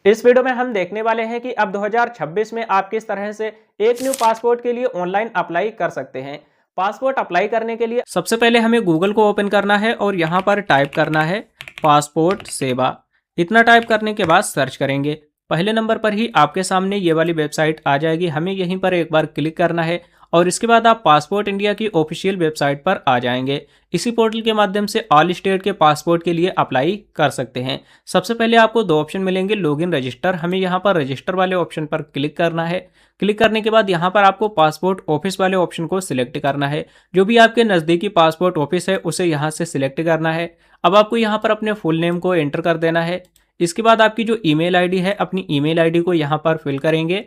इस वीडियो में हम देखने वाले हैं कि अब 2026 में आप किस तरह से एक न्यू पासपोर्ट के लिए ऑनलाइन अप्लाई कर सकते हैं। पासपोर्ट अप्लाई करने के लिए सबसे पहले हमें गूगल को ओपन करना है और यहाँ पर टाइप करना है पासपोर्ट सेवा। इतना टाइप करने के बाद सर्च करेंगे। पहले नंबर पर ही आपके सामने ये वाली वेबसाइट आ जाएगी। हमें यहीं पर एक बार क्लिक करना है और इसके बाद आप पासपोर्ट इंडिया की ऑफिशियल वेबसाइट पर आ जाएंगे। इसी पोर्टल के माध्यम से ऑल स्टेट के पासपोर्ट के लिए अप्लाई कर सकते हैं। सबसे पहले आपको दो ऑप्शन मिलेंगे, लॉगिन रजिस्टर। हमें यहाँ पर रजिस्टर वाले ऑप्शन पर क्लिक करना है। क्लिक करने के बाद यहाँ पर आपको पासपोर्ट ऑफिस वाले ऑप्शन को सिलेक्ट करना है। जो भी आपके नज़दीकी पासपोर्ट ऑफिस है उसे यहाँ से सिलेक्ट करना है। अब आपको यहाँ पर अपने फुल नेम को एंटर कर देना है। इसके बाद आपकी जो ईमेल आईडी है, अपनी ईमेल आईडी को यहाँ पर फिल करेंगे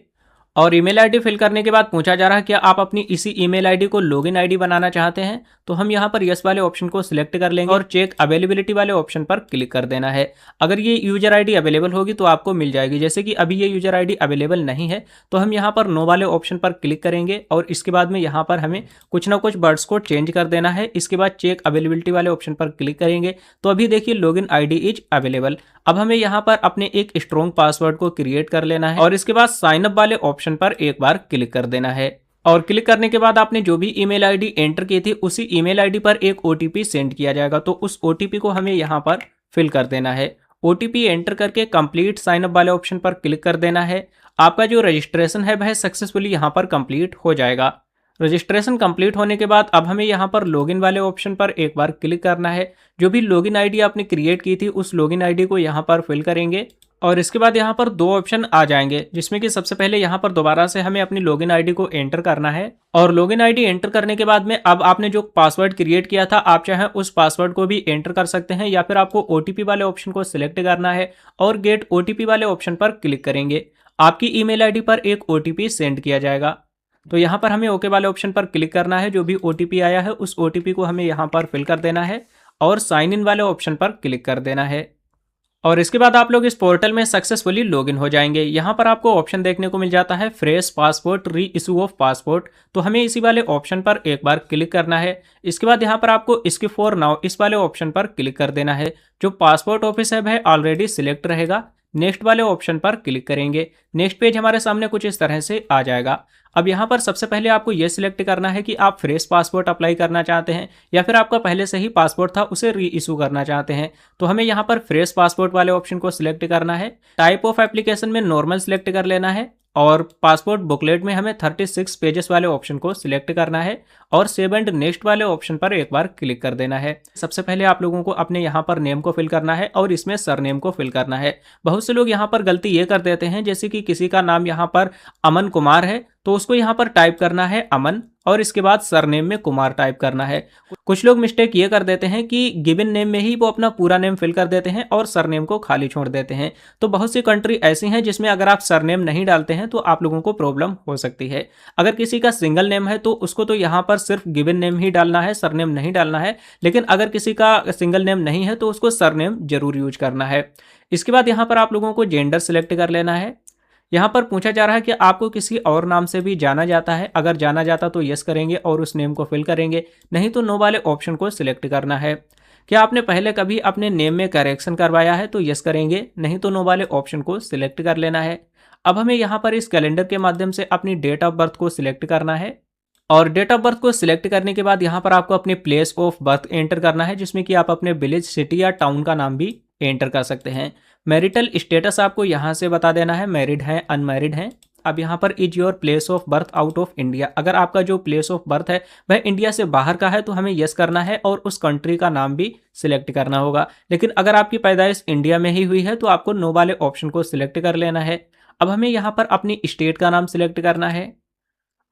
और ईमेल आईडी फिल करने के बाद पूछा जा रहा है कि आप अपनी इसी ईमेल आईडी को लॉगिन आईडी बनाना चाहते हैं, तो हम यहाँ पर यस वाले ऑप्शन को सिलेक्ट कर लेंगे और चेक अवेलेबिलिटी वाले ऑप्शन पर क्लिक कर देना है। अगर ये यूजर आईडी अवेलेबल होगी तो आपको मिल जाएगी। जैसे कि अभी ये यूजर आईडी अवेलेबल नहीं है तो हम यहाँ पर नो वाले ऑप्शन पर क्लिक करेंगे और इसके बाद में यहाँ पर हमें कुछ ना कुछ वर्ड्स को चेंज कर देना है। इसके बाद चेक अवेलेबिलिटी वाले ऑप्शन पर क्लिक करेंगे तो अभी देखिए लॉगिन आईडी इज अवेलेबल। अब हमें यहाँ पर अपने एक स्ट्रॉन्ग पासवर्ड को क्रिएट कर लेना है और इसके बाद साइन अप वाले ऑप्शन पर एक बार क्लिक कर देना है। और क्लिक करने के बाद आपने जो भी ईमेल आईडी एंटर की थी उसी ईमेल आईडी पर एक ओटीपी सेंड किया जाएगा, तो उस ओटीपी को हमें यहाँ पर फिल कर देना है। ओटीपी एंटर करके कंप्लीट साइन अप वाले ऑप्शन पर क्लिक कर देना है। आपका जो रजिस्ट्रेशन है वह सक्सेसफुली यहाँ पर कंप्लीट हो जाएगा। रजिस्ट्रेशन कंप्लीट होने के बाद अब हमें यहाँ पर लॉगिन वाले ऑप्शन पर एक बार क्लिक करना है। जो भी लॉगिन आईडी आपने क्रिएट की थी उस लॉगिन आईडी को यहाँ पर फिल करेंगे और इसके बाद यहाँ पर दो ऑप्शन आ जाएंगे, जिसमें कि सबसे पहले यहाँ पर दोबारा से हमें अपनी लॉगिन आईडी को एंटर करना है और लॉगिन आईडी एंटर करने के बाद में अब आपने जो पासवर्ड क्रिएट किया था आप चाहे उस पासवर्ड को भी एंटर कर सकते हैं या फिर आपको ओटीपी वाले ऑप्शन को सिलेक्ट करना है और गेट ओटीपी वाले ऑप्शन पर क्लिक करेंगे। आपकी ईमेल आईडी पर एक ओटीपी सेंड किया जाएगा, तो यहाँ पर हमें ओके वाले ऑप्शन पर क्लिक करना है। जो भी ओटीपी आया है उस ओटीपी को हमें यहाँ पर फिल कर देना है और साइन इन वाले ऑप्शन पर क्लिक कर देना है और इसके बाद आप लोग इस पोर्टल में सक्सेसफुली लॉगिन हो जाएंगे। यहाँ पर आपको ऑप्शन देखने को मिल जाता है फ्रेश पासपोर्ट, री इशू ऑफ पासपोर्ट, तो हमें इसी वाले ऑप्शन पर एक बार क्लिक करना है। इसके बाद यहाँ पर आपको स्किप फॉर नाउ इस वाले ऑप्शन पर क्लिक कर देना है। जो पासपोर्ट ऑफिस है वह ऑलरेडी सिलेक्ट रहेगा। नेक्स्ट वाले ऑप्शन पर क्लिक करेंगे। नेक्स्ट पेज हमारे सामने कुछ इस तरह से आ जाएगा। अब यहाँ पर सबसे पहले आपको यह सिलेक्ट करना है कि आप फ्रेश पासपोर्ट अप्लाई करना चाहते हैं या फिर आपका पहले से ही पासपोर्ट था उसे री इशू करना चाहते हैं, तो हमें यहाँ पर फ्रेश पासपोर्ट वाले ऑप्शन को सिलेक्ट करना है। टाइप ऑफ एप्लीकेशन में नॉर्मल सिलेक्ट कर लेना है और पासपोर्ट बुकलेट में हमें 36 पेजेस वाले ऑप्शन को सिलेक्ट करना है और सेव एंड नेक्स्ट वाले ऑप्शन पर एक बार क्लिक कर देना है। सबसे पहले आप लोगों को अपने यहाँ पर नेम को फिल करना है और इसमें सरनेम को फिल करना है। बहुत से लोग यहाँ पर गलती ये कर देते हैं, जैसे कि किसी का नाम यहाँ पर अमन कुमार है तो उसको यहाँ पर टाइप करना है अमन और इसके बाद सरनेम में कुमार टाइप करना है। कुछ लोग मिस्टेक ये कर देते हैं कि गिवन नेम में ही वो अपना पूरा नेम फिल कर देते हैं और सरनेम को खाली छोड़ देते हैं। तो बहुत सी कंट्री ऐसी हैं जिसमें अगर आप सरनेम नहीं डालते हैं तो आप लोगों को प्रॉब्लम हो सकती है। अगर किसी का सिंगल नेम है तो उसको तो यहाँ पर सिर्फ गिवन नेम ही डालना है, सरनेम नहीं डालना है। लेकिन अगर किसी का सिंगल नेम नहीं है तो उसको सरनेम जरूर यूज करना है। इसके बाद यहाँ पर आप लोगों को जेंडर सिलेक्ट कर लेना है। यहाँ पर पूछा जा रहा है कि आपको किसी और नाम से भी जाना जाता है। अगर जाना जाता तो यस करेंगे और उस नेम को फिल करेंगे, नहीं तो नो वाले ऑप्शन को सिलेक्ट करना है। क्या आपने पहले कभी अपने नेम में करेक्शन करवाया है तो यस करेंगे, नहीं तो नो वाले ऑप्शन को सिलेक्ट कर लेना है। अब हमें यहाँ पर इस कैलेंडर के माध्यम से अपनी डेट ऑफ बर्थ को सिलेक्ट करना है और डेट ऑफ बर्थ को सिलेक्ट करने के बाद यहाँ पर आपको अपने प्लेस ऑफ बर्थ एंटर करना है, जिसमें कि आप अपने विलेज, सिटी या टाउन का नाम भी एंटर कर सकते हैं। मैरिटल स्टेटस आपको यहाँ से बता देना है, मैरिड हैं अनमैरिड हैं। अब यहाँ पर is your place of birth out of India, अगर आपका जो प्लेस ऑफ बर्थ है वह इंडिया से बाहर का है तो हमें यस करना है और उस कंट्री का नाम भी सिलेक्ट करना होगा। लेकिन अगर आपकी पैदाइश इंडिया में ही हुई है तो आपको नो वाले ऑप्शन को सिलेक्ट कर लेना है। अब हमें यहाँ पर अपनी स्टेट का नाम सिलेक्ट करना है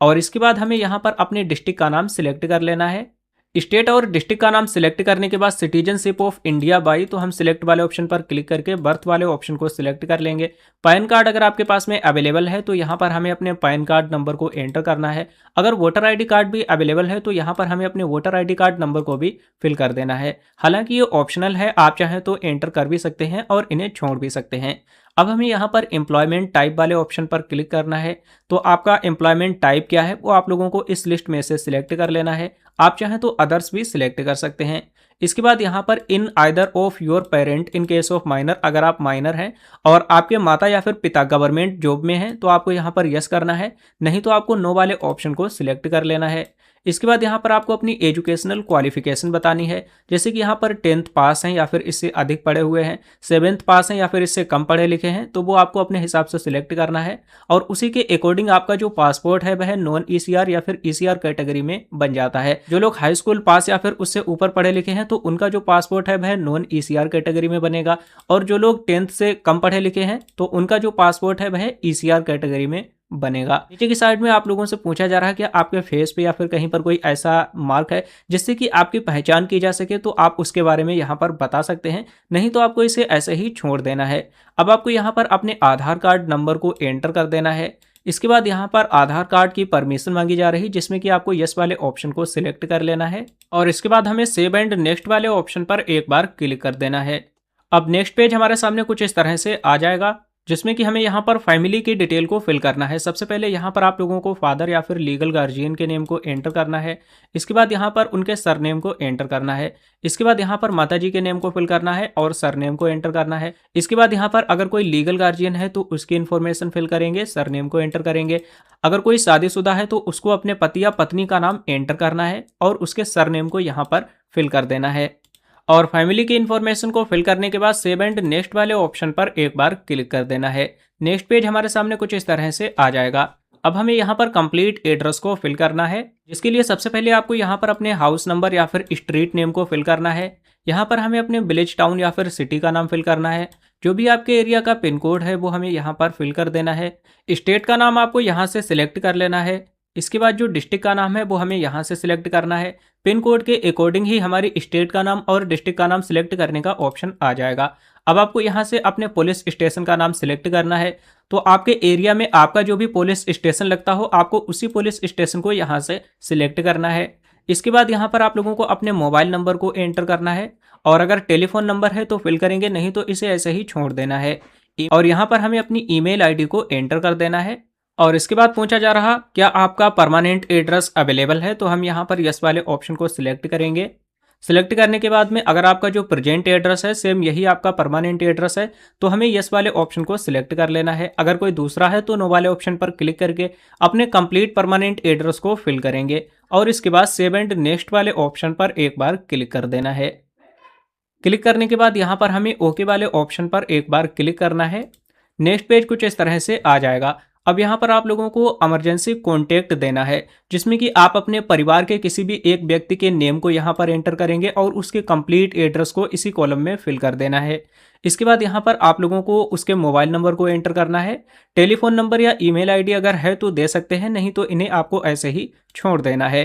और इसके बाद हमें यहाँ पर अपने डिस्ट्रिक्ट का नाम सिलेक्ट कर लेना है। स्टेट और डिस्ट्रिक्ट का नाम सिलेक्ट करने के बाद सिटीजनशिप ऑफ इंडिया बाई, तो हम सिलेक्ट वाले ऑप्शन पर क्लिक करके बर्थ वाले ऑप्शन को सिलेक्ट कर लेंगे। पैन कार्ड अगर आपके पास में अवेलेबल है तो यहाँ पर हमें अपने पैन कार्ड नंबर को एंटर करना है। अगर वोटर आईडी कार्ड भी अवेलेबल है तो यहाँ पर हमें अपने वोटर आईडी कार्ड नंबर को भी फिल कर देना है। हालांकि ये ऑप्शनल है, आप चाहें तो एंटर कर भी सकते हैं और इन्हें छोड़ भी सकते हैं। अब हमें यहाँ पर एम्प्लॉयमेंट टाइप वाले ऑप्शन पर क्लिक करना है, तो आपका एम्प्लॉयमेंट टाइप क्या है वो आप लोगों को इस लिस्ट में से सिलेक्ट कर लेना है। आप चाहें तो अदर्स भी सिलेक्ट कर सकते हैं। इसके बाद यहाँ पर in either of your parent in case of minor, अगर आप माइनर हैं और आपके माता या फिर पिता गवर्नमेंट जॉब में हैं तो आपको यहाँ पर यस करना है, नहीं तो आपको नो वाले ऑप्शन को सिलेक्ट कर लेना है। इसके बाद यहाँ पर आपको अपनी एजुकेशनल क्वालिफिकेशन बतानी है, जैसे कि यहाँ पर 10th पास हैं या फिर इससे अधिक पढ़े हुए हैं, 7th पास हैं या फिर इससे कम पढ़े लिखे हैं, तो वो आपको अपने हिसाब से सिलेक्ट करना है और उसी के अकॉर्डिंग आपका जो पासपोर्ट है वह नॉन ईसीआर या फिर ईसीआर कैटेगरी में बन जाता है। जो लोग हाई स्कूल पास या फिर उससे ऊपर पढ़े लिखे हैं तो उनका जो पासपोर्ट है वह नॉन ईसीआर कैटेगरी में बनेगा, और जो लोग 10th से कम पढ़े लिखे हैं तो उनका जो पासपोर्ट है वह ईसीआर कैटेगरी में बनेगा। नीचे की साइड में आप लोगों से पूछा जा रहा है कि आपके फेस पे या फिर कहीं पर कोई ऐसा मार्क है जिससे कि आपकी पहचान की जा सके, तो आप उसके बारे में यहाँ पर बता सकते हैं, नहीं तो आपको इसे ऐसे ही छोड़ देना है। अब आपको यहाँ पर अपने आधार कार्ड नंबर को एंटर कर देना है। इसके बाद यहाँ पर आधार कार्ड की परमिशन मांगी जा रही, जिसमें कि आपको यस वाले ऑप्शन को सिलेक्ट कर लेना है और इसके बाद हमें सेव एंड नेक्स्ट वाले ऑप्शन पर एक बार क्लिक कर देना है। अब नेक्स्ट पेज हमारे सामने कुछ इस तरह से आ जाएगा, जिसमें कि हमें यहाँ पर फैमिली की डिटेल को फिल करना है। सबसे पहले यहाँ पर आप लोगों को फादर या फिर लीगल गार्जियन के नेम को एंटर करना है। इसके बाद यहाँ पर उनके सरनेम को एंटर करना है। इसके बाद यहाँ पर माताजी के नेम को फिल करना है और सरनेम को एंटर करना है। इसके बाद यहाँ पर अगर कोई लीगल गार्जियन है तो उसकी इन्फॉर्मेशन फिल करेंगे, सरनेम को एंटर करेंगे। अगर कोई शादीशुदा है तो उसको अपने पति या पत्नी का नाम एंटर करना है और उसके सरनेम को यहाँ पर फिल कर देना है। और फैमिली की इन्फॉर्मेशन को फिल करने के बाद सेव एंड नेक्स्ट वाले ऑप्शन पर एक बार क्लिक कर देना है। नेक्स्ट पेज हमारे सामने कुछ इस तरह से आ जाएगा। अब हमें यहाँ पर कंप्लीट एड्रेस को फिल करना है, जिसके लिए सबसे पहले आपको यहाँ पर अपने हाउस नंबर या फिर स्ट्रीट नेम को फिल करना है। यहाँ पर हमें अपने विलेज, टाउन या फिर सिटी का नाम फिल करना है। जो भी आपके एरिया का पिन कोड है वो हमें यहाँ पर फिल कर देना है। स्टेट का नाम आपको यहाँ से सिलेक्ट कर लेना है। इसके बाद जो डिस्ट्रिक्ट का नाम है वो हमें यहाँ से सिलेक्ट करना है। पिन कोड के अकॉर्डिंग ही हमारी स्टेट का नाम और डिस्ट्रिक्ट का नाम सिलेक्ट करने का ऑप्शन आ जाएगा। अब आपको यहाँ से अपने पुलिस स्टेशन का नाम सिलेक्ट करना है, तो आपके एरिया में आपका जो भी पुलिस स्टेशन लगता हो आपको उसी पुलिस स्टेशन को यहाँ से सिलेक्ट करना है। इसके बाद यहाँ पर आप लोगों को अपने मोबाइल नंबर को एंटर करना है और अगर टेलीफोन नंबर है तो फिल करेंगे, नहीं तो इसे ऐसे ही छोड़ देना है। और यहाँ पर हमें अपनी ईमेल आईडी को एंटर कर देना है। और इसके बाद पूछा जा रहा क्या आपका परमानेंट एड्रेस अवेलेबल है, तो हम यहाँ पर यस वाले ऑप्शन को सिलेक्ट करेंगे। सिलेक्ट करने के बाद में अगर आपका जो प्रेजेंट एड्रेस है सेम यही आपका परमानेंट एड्रेस है तो हमें यस वाले ऑप्शन को सिलेक्ट कर लेना है। अगर कोई दूसरा है तो नो वाले ऑप्शन पर क्लिक करके अपने कंप्लीट परमानेंट एड्रेस को फिल करेंगे और इसके बाद सेव एंड नेक्स्ट वाले ऑप्शन पर एक बार क्लिक कर देना है। क्लिक करने के बाद यहाँ पर हमें ओके वाले ऑप्शन पर एक बार क्लिक करना है। नेक्स्ट पेज कुछ इस तरह से आ जाएगा। अब यहाँ पर आप लोगों को इमरजेंसी कॉन्टैक्ट देना है, जिसमें कि आप अपने परिवार के किसी भी एक व्यक्ति के नेम को यहाँ पर एंटर करेंगे और उसके कंप्लीट एड्रेस को इसी कॉलम में फिल कर देना है। इसके बाद यहाँ पर आप लोगों को उसके मोबाइल नंबर को एंटर करना है। टेलीफोन नंबर या ईमेल आईडी अगर है तो दे सकते हैं, नहीं तो इन्हें आपको ऐसे ही छोड़ देना है।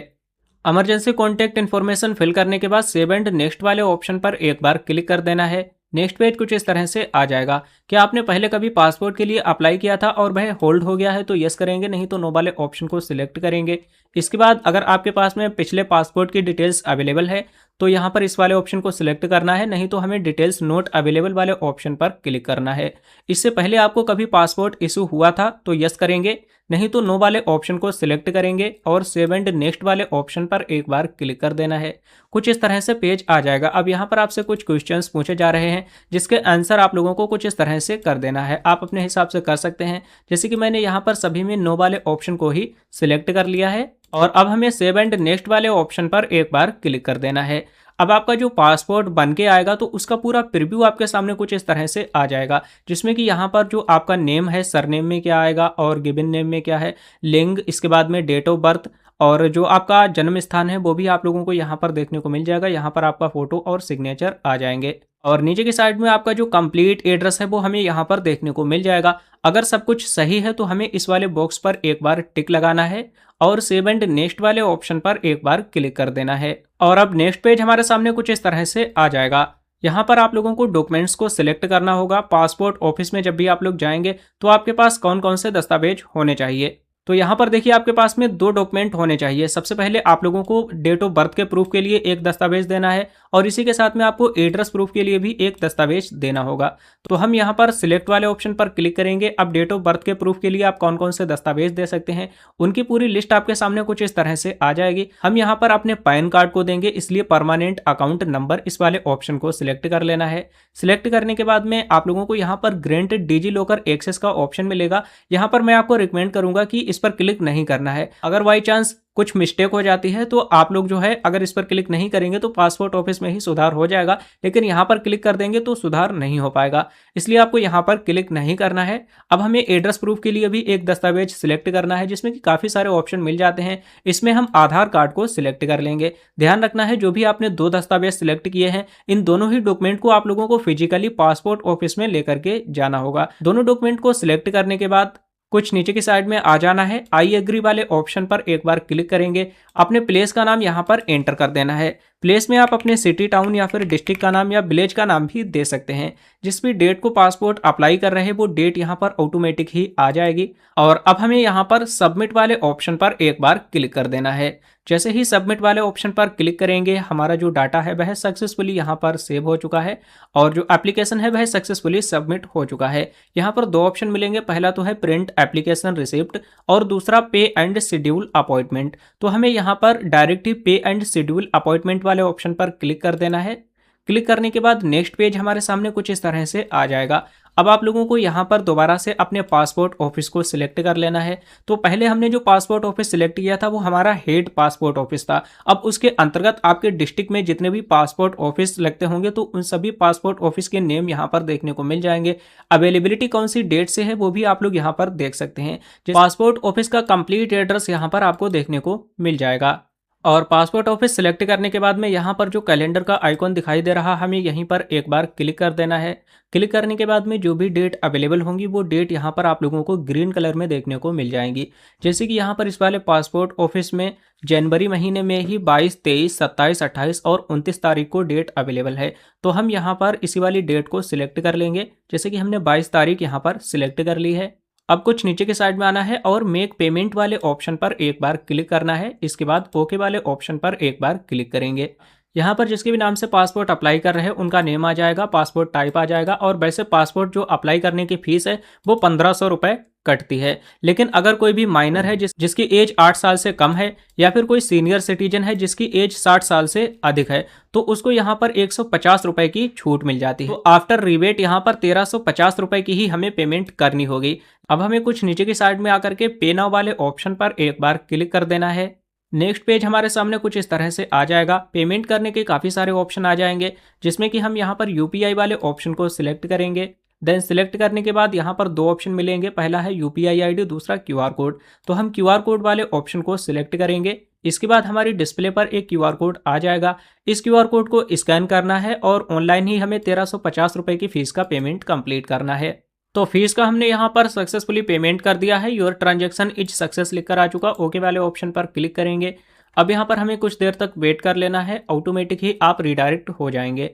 इमरजेंसी कॉन्टैक्ट इन्फॉर्मेशन फिल करने के बाद सेव एंड नेक्स्ट वाले ऑप्शन पर एक बार क्लिक कर देना है। नेक्स्ट पेज कुछ इस तरह से आ जाएगा। क्या आपने पहले कभी पासपोर्ट के लिए अप्लाई किया था और वह होल्ड हो गया है तो यस करेंगे, नहीं तो नो वाले ऑप्शन को सिलेक्ट करेंगे। इसके बाद अगर आपके पास में पिछले पासपोर्ट की डिटेल्स अवेलेबल है तो यहाँ पर इस वाले ऑप्शन को सिलेक्ट करना है, नहीं तो हमें डिटेल्स नोट अवेलेबल वाले ऑप्शन पर क्लिक करना है। इससे पहले आपको कभी पासपोर्ट इशू हुआ था तो यस करेंगे, नहीं तो नो वाले ऑप्शन को सिलेक्ट करेंगे और सेव एंड नेक्स्ट वाले ऑप्शन पर एक बार क्लिक कर देना है। कुछ इस तरह से पेज आ जाएगा। अब यहाँ पर आपसे कुछ क्वेश्चंस पूछे जा रहे हैं जिसके आंसर आप लोगों को कुछ इस तरह से कर देना है। आप अपने हिसाब से कर सकते हैं, जैसे कि मैंने यहाँ पर सभी में नो वाले ऑप्शन को ही सिलेक्ट कर लिया है और अब हमें सेव एंड नेक्स्ट वाले ऑप्शन पर एक बार क्लिक कर देना है। अब आपका जो पासपोर्ट बन के आएगा तो उसका पूरा प्रीव्यू आपके सामने कुछ इस तरह से आ जाएगा, जिसमें कि यहाँ पर जो आपका नेम है सरनेम में क्या आएगा और गिवन नेम में क्या है, लिंग, इसके बाद में डेट ऑफ बर्थ और जो आपका जन्म स्थान है वो भी आप लोगों को यहाँ पर देखने को मिल जाएगा। यहाँ पर आपका फोटो और सिग्नेचर आ जाएंगे और नीचे की साइड में आपका जो कंप्लीट एड्रेस है वो हमें यहाँ पर देखने को मिल जाएगा। अगर सब कुछ सही है तो हमें इस वाले बॉक्स पर एक बार टिक लगाना है और सेव एंड नेक्स्ट वाले ऑप्शन पर एक बार क्लिक कर देना है। और अब नेक्स्ट पेज हमारे सामने कुछ इस तरह से आ जाएगा। यहाँ पर आप लोगों को डॉक्यूमेंट्स को सिलेक्ट करना होगा। पासपोर्ट ऑफिस में जब भी आप लोग जाएंगे तो आपके पास कौन कौन से दस्तावेज होने चाहिए। तो यहाँ पर देखिए आपके पास में दो डॉक्यूमेंट होने चाहिए। सबसे पहले आप लोगों को डेट ऑफ बर्थ के प्रूफ के लिए एक दस्तावेज देना है और इसी के साथ में आपको एड्रेस प्रूफ के लिए भी एक दस्तावेज देना होगा। तो हम यहाँ पर सिलेक्ट वाले ऑप्शन पर क्लिक करेंगे। अब डेट ऑफ बर्थ के प्रूफ के लिए आप कौन कौन से दस्तावेज दे सकते हैं उनकी पूरी लिस्ट आपके सामने कुछ इस तरह से आ जाएगी। हम यहाँ पर अपने पैन कार्ड को देंगे, इसलिए परमानेंट अकाउंट नंबर इस वाले ऑप्शन को सिलेक्ट कर लेना है। सिलेक्ट करने के बाद में आप लोगों को यहाँ पर ग्रांटेड डिजी लॉकर एक्सेस का ऑप्शन मिलेगा। यहाँ पर मैं आपको रिकमेंड करूंगा कि इस पर क्लिक नहीं करना है। अगर बाई चांस कुछ मिस्टेक हो जाती है तो आप लोग जो है अगर इस पर क्लिक नहीं करेंगे तो पासपोर्ट ऑफिस में ही सुधार हो जाएगा, लेकिन यहाँ पर क्लिक कर देंगे तो सुधार नहीं हो पाएगा, इसलिए आपको यहाँ पर क्लिक नहीं करना है। अब हमें एड्रेस प्रूफ के लिए भी एक दस्तावेज सिलेक्ट करना है जिसमें कि काफी सारे ऑप्शन मिल जाते हैं। इसमें हम आधार कार्ड को सिलेक्ट कर लेंगे। ध्यान रखना है जो भी आपने दो दस्तावेज सिलेक्ट किए हैं इन दोनों ही डॉक्यूमेंट को आप लोगों को फिजिकली पासपोर्ट ऑफिस में लेकर के जाना होगा। दोनों डॉक्यूमेंट को सिलेक्ट करने के बाद कुछ नीचे की साइड में आ जाना है। आई एग्री वाले ऑप्शन पर एक बार क्लिक करेंगे। अपने प्लेस का नाम यहाँ पर एंटर कर देना है। प्लेस में आप अपने सिटी, टाउन या फिर डिस्ट्रिक्ट का नाम या विलेज का नाम भी दे सकते हैं। जिस भी डेट को पासपोर्ट अप्लाई कर रहे हैं वो डेट यहाँ पर ऑटोमेटिक ही आ जाएगी। और अब हमें यहाँ पर सबमिट वाले ऑप्शन पर एक बार क्लिक कर देना है। जैसे ही सबमिट वाले ऑप्शन पर क्लिक करेंगे हमारा जो डाटा है वह सक्सेसफुली यहाँ पर सेव हो चुका है और जो एप्लीकेशन है वह सक्सेसफुली सबमिट हो चुका है। यहाँ पर दो ऑप्शन मिलेंगे, पहला तो है प्रिंट एप्लीकेशन रिसिप्ट और दूसरा पे एंड शेड्यूल अपॉइंटमेंट। तो हमें यहाँ पर डायरेक्ट ही पे एंड शेड्यूल अपॉइंटमेंट वाले ऑप्शन पर क्लिक कर देना है। क्लिक करने के बाद नेक्स्ट पेज हमारे सामने कुछ इस तरह से आ जाएगा। अब आप लोगों को यहाँ पर दोबारा से अपने पासपोर्ट ऑफिस को सिलेक्ट कर लेना है। तो पहले हमने जो पासपोर्ट ऑफिस सिलेक्ट किया था वो हमारा हेड पासपोर्ट ऑफिस था। अब उसके अंतर्गत आपके डिस्ट्रिक्ट में जितने भी पासपोर्ट ऑफिस लगते होंगे तो उन सभी पासपोर्ट ऑफिस के नेम यहाँ पर देखने को मिल जाएंगे। अवेलेबिलिटी कौन सी डेट से है वो भी आप लोग यहाँ पर देख सकते हैं। पासपोर्ट ऑफिस का कंप्लीट एड्रेस यहाँ पर आपको देखने को मिल जाएगा। और पासपोर्ट ऑफिस सिलेक्ट करने के बाद में यहाँ पर जो कैलेंडर का आइकॉन दिखाई दे रहा हमें यहीं पर एक बार क्लिक कर देना है। क्लिक करने के बाद में जो भी डेट अवेलेबल होंगी वो डेट यहाँ पर आप लोगों को ग्रीन कलर में देखने को मिल जाएंगी। जैसे कि यहाँ पर इस वाले पासपोर्ट ऑफिस में जनवरी महीने में ही 22, 23, 27, 28 और 29 तारीख को डेट अवेलेबल है। तो हम यहाँ पर इसी वाली डेट को सिलेक्ट कर लेंगे। जैसे कि हमने 22 तारीख यहाँ पर सिलेक्ट कर ली है। अब कुछ नीचे के साइड में आना है और मेक पेमेंट वाले ऑप्शन पर एक बार क्लिक करना है। इसके बाद ओके वाले ऑप्शन पर एक बार क्लिक करेंगे। यहाँ पर जिसके भी नाम से पासपोर्ट अप्लाई कर रहे हैं उनका नेम आ जाएगा, पासपोर्ट टाइप आ जाएगा और वैसे पासपोर्ट जो अप्लाई करने की फीस है वो 1500 रुपये कटती है। लेकिन अगर कोई भी माइनर है जिसकी एज 8 साल से कम है या फिर कोई सीनियर सिटीजन है जिसकी एज 60 साल से अधिक है तो उसको यहाँ पर 150 रुपए की छूट मिल जाती है। तो आफ्टर रिबेट यहाँ पर 1350 रुपए की ही हमें पेमेंट करनी होगी। अब हमें कुछ नीचे की साइड में आकर के पे नाउ वाले ऑप्शन पर एक बार क्लिक कर देना है। नेक्स्ट पेज हमारे सामने कुछ इस तरह से आ जाएगा। पेमेंट करने के काफ़ी सारे ऑप्शन आ जाएंगे जिसमें कि हम यहाँ पर यूपीआई वाले ऑप्शन को सिलेक्ट करेंगे। देन सिलेक्ट करने के बाद यहाँ पर दो ऑप्शन मिलेंगे, पहला है यूपीआई आईडी, दूसरा क्यूआर कोड। तो हम क्यूआर कोड वाले ऑप्शन को सिलेक्ट करेंगे। इसके बाद हमारी डिस्प्ले पर एक क्यूआर कोड आ जाएगा। इस क्यूआर कोड को स्कैन करना है और ऑनलाइन ही हमें 1350 रुपये की फीस का पेमेंट कंप्लीट करना है। तो फीस का हमने यहाँ पर सक्सेसफुली पेमेंट कर दिया है। योर ट्रांजैक्शन इज सक्सेस लिखकर आ चुका। ओके वाले ऑप्शन पर क्लिक करेंगे। अब यहाँ पर हमें कुछ देर तक वेट कर लेना है, ऑटोमेटिक ही आप रिडायरेक्ट हो जाएंगे।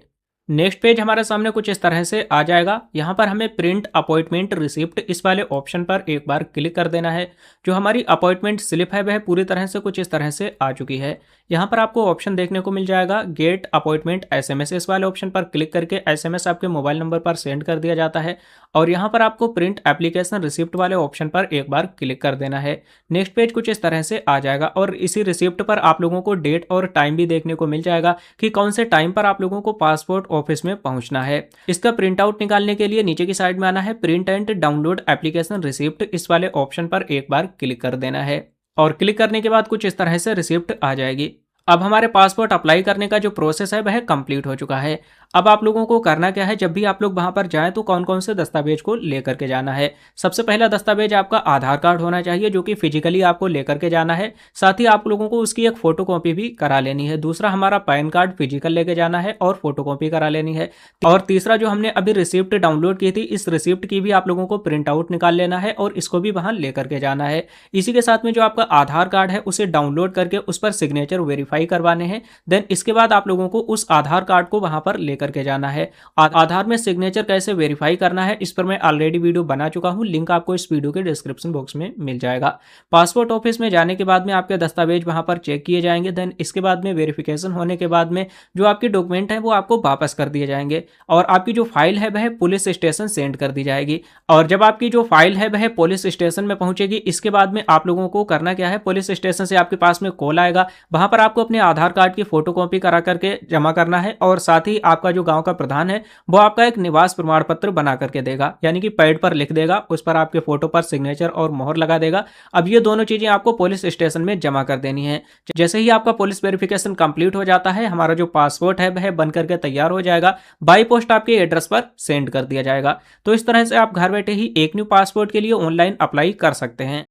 नेक्स्ट पेज हमारे सामने कुछ इस तरह से आ जाएगा। यहाँ पर हमें प्रिंट अपॉइंटमेंट रिसिप्ट इस वाले ऑप्शन पर एक बार क्लिक कर देना है। जो हमारी अपॉइंटमेंट स्लिप है वह पूरी तरह से कुछ इस तरह से आ चुकी है। यहाँ पर आपको ऑप्शन देखने को मिल जाएगा गेट अपॉइंटमेंट एसएमएस। इस वाले ऑप्शन पर क्लिक करके एसएमएस आपके मोबाइल नंबर पर सेंड कर दिया जाता है और यहाँ पर आपको प्रिंट एप्लीकेशन रिसिप्ट वाले ऑप्शन पर एक बार क्लिक कर देना है। नेक्स्ट पेज कुछ इस तरह से आ जाएगा और इसी रिसिप्ट पर आप लोगों को डेट और टाइम भी देखने को मिल जाएगा कि कौन से टाइम पर आप लोगों को पासपोर्ट ऑफिस में पहुंचना है। इसका प्रिंट आउट निकालने के लिए नीचे की साइड में आना है, print and download application receipt इस वाले ऑप्शन पर एक बार क्लिक कर देना है और क्लिक करने के बाद कुछ इस तरह से रिसिप्ट आ जाएगी। अब हमारे पासपोर्ट अप्लाई करने का जो प्रोसेस है वह कंप्लीट हो चुका है। अब आप लोगों को करना क्या है, जब भी आप लोग वहां पर जाएं तो कौन कौन से दस्तावेज को लेकर के जाना है। सबसे पहला दस्तावेज आपका आधार कार्ड होना चाहिए जो कि फिजिकली आपको लेकर के जाना है। साथ ही आप लोगों को उसकी एक फोटोकॉपी भी करा लेनी है। दूसरा हमारा पैन कार्ड फिजिकल लेके जाना है और फोटोकॉपी करा लेनी है। और तीसरा जो हमने अभी रिसिप्ट डाउनलोड की थी इस रिसिप्ट की भी आप लोगों को प्रिंट आउट निकाल लेना है और इसको भी वहां लेकर के जाना है। इसी के साथ में जो आपका आधार कार्ड है उसे डाउनलोड करके उस पर सिग्नेचर वेरीफाई करवाने हैं। देन इसके बाद आप लोगों को उस आधार कार्ड को वहां पर लेकर लेकर के जाना है। आधार में सिग्नेचर कैसे वेरीफाई करना है इस पर मैं ऑलरेडी वीडियो बना चुका हूं, लिंक आपको इस वीडियो के डिस्क्रिप्शन बॉक्स में मिल जाएगा। पासपोर्ट ऑफिस में जाने के बाद में आपके दस्तावेज वहां पर चेक किए जाएंगे। देन इसके बाद में वेरिफिकेशन होने के बाद में जो आपके डॉक्यूमेंट है वो आपको वापस कर दिए जाएंगे और आपकी जो फाइल है वह पुलिस स्टेशन सेंड कर दी जाएगी। और जब आपकी जो फाइल है वह पुलिस स्टेशन में पहुंचेगी, इसके बाद में आप लोगों को करना क्या है, पुलिस स्टेशन से आपके पास में कॉल आएगा, वहां पर आपको अपने आधार कार्ड की फोटोकॉपी करा करके जमा करना है और साथ ही आपका जो गांव का प्रधान है वो आपका एक निवास प्रमाण पत्र बना करके देगा, यानी कि पैड पर लिख देगा, उस पर आपके फोटो पर सिग्नेचर और मोहर लगा देगा। अब ये दोनों चीजें आपको पुलिस स्टेशन में जमा कर देनी है। जैसे ही आपका पुलिस वेरिफिकेशन कंप्लीट हो जाता है, हमारा जो पासपोर्ट है वह बन करके तैयार हो जाएगा, बाई पोस्ट आपके एड्रेस पर सेंड कर दिया जाएगा। तो इस तरह से आप घर बैठे ही एक न्यू पासपोर्ट के लिए ऑनलाइन अप्लाई कर सकते हैं।